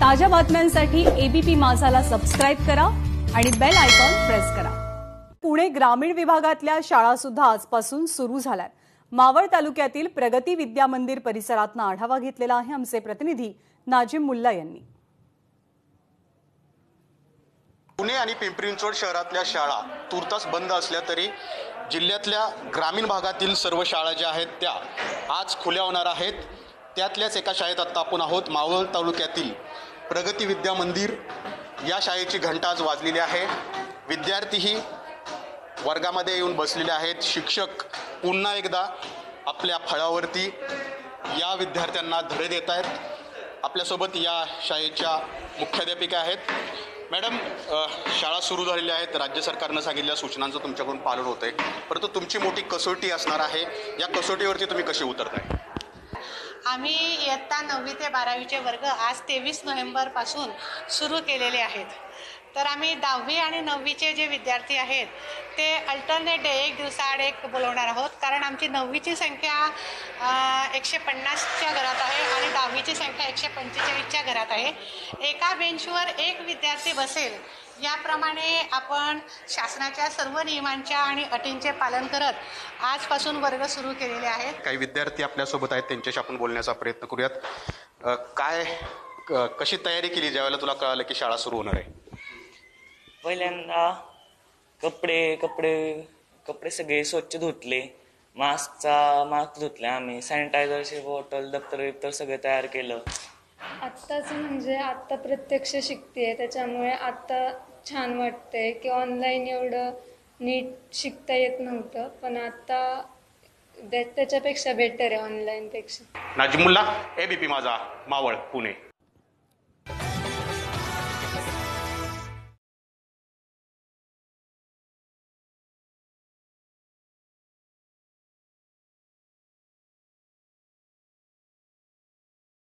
ताज्या बातम्यांसाठी ABP माझाला subscribe करा आणि बेल आयकॉन प्रेस करा। पुणे ग्रामीण विभागातल्या शाळा सुद्धा आजपासून सुरू झाल्यात। मावळ तालुक्यातील प्रगती विद्या मंदिर परिसरातून आढावा घेतलेला आहे आमचे प्रतिनिधी नाजिम मुल्ला यांनी। पुणे आणि पिंपरी चिंचवड शहरातल्या शाळा तुर्तास बंद असल्या तरी जिल्ह्यातल्या ग्रामीण भागातील सर्व शाळा ज्या आहेत त्या आज खुल्या होणार आहेत। त्यातल्याच एका शाळेत आता आपण आहोत। मावळ तालुक्यातील प्रगती विद्या मंदिर या शाळेची घंटा आज वाजलेली आहे। विद्यार्थीही वर्गामध्ये येऊन बसलेले आहेत। शिक्षक पुन्हा एकदा आपल्या फळावरती या विद्यार्थ्यांना धडे देत आहेत। आपल्यासोबत या शाळेच्या मुख्याध्यापिका आहेत। मॅडम, शाळा सुरू झालेल्या आहेत। राज्य सरकारनं सांगितलेल्या सूचनांचं तुमच्याकडून पालन होतंय, परंतु तुमची मोठी कसोटी असणार आहे। या कसोटीवरती तुम्ही कसे उतरताय? आम्ही इयत्ता 9वी ते 12वीचे वर्ग आज 23 नोव्हेंबरपासून सुरू केलेले आहेत। तर आम्ही 10वी आणि 9वीचे जे विद्यार्थी आहेत ते अल्टरनेट डे एक दिवसाआड एक बोलवणार आहोत, कारण आमची 9वीची संख्या 150च्या घरात आहे आणि 10वीची संख्या 145च्या घरात आहे। एका बेंचवर एक विद्यार्थी बसेल याप्रमाणे आपण शासनाच्या सर्व नियमांच्या आणि अटींचे पालन करत आजपासून वर्ग सुरू केलेले आहेत। काही विद्यार्थी आपल्यासोबत आहेत, त्यांच्याशी आपण बोलण्याचा प्रयत्न करूयात। कशी तयारी केली ज्यावेळेला तुला कळालं की शाळा सुरू होणार आहे? पहिल्यांदा कपडे सगळे स्वच्छ धुतले। मास्क धुतले आम्ही। सॅनिटायझरची बॉटल, दप्तर सगळं तयार केलं। आत्ताच म्हणजे आत्ता प्रत्यक्ष शिकते, त्याच्यामुळे आत्ता छान वाटतंय की ऑनलाईन एवढं नीट शिकता येत नव्हतं, पण आता त्याच्यापेक्षा बेटर आहे ऑनलाईनपेक्षा। नाजिमुल्ला, एबीपी माझा, मावळ, पुणे।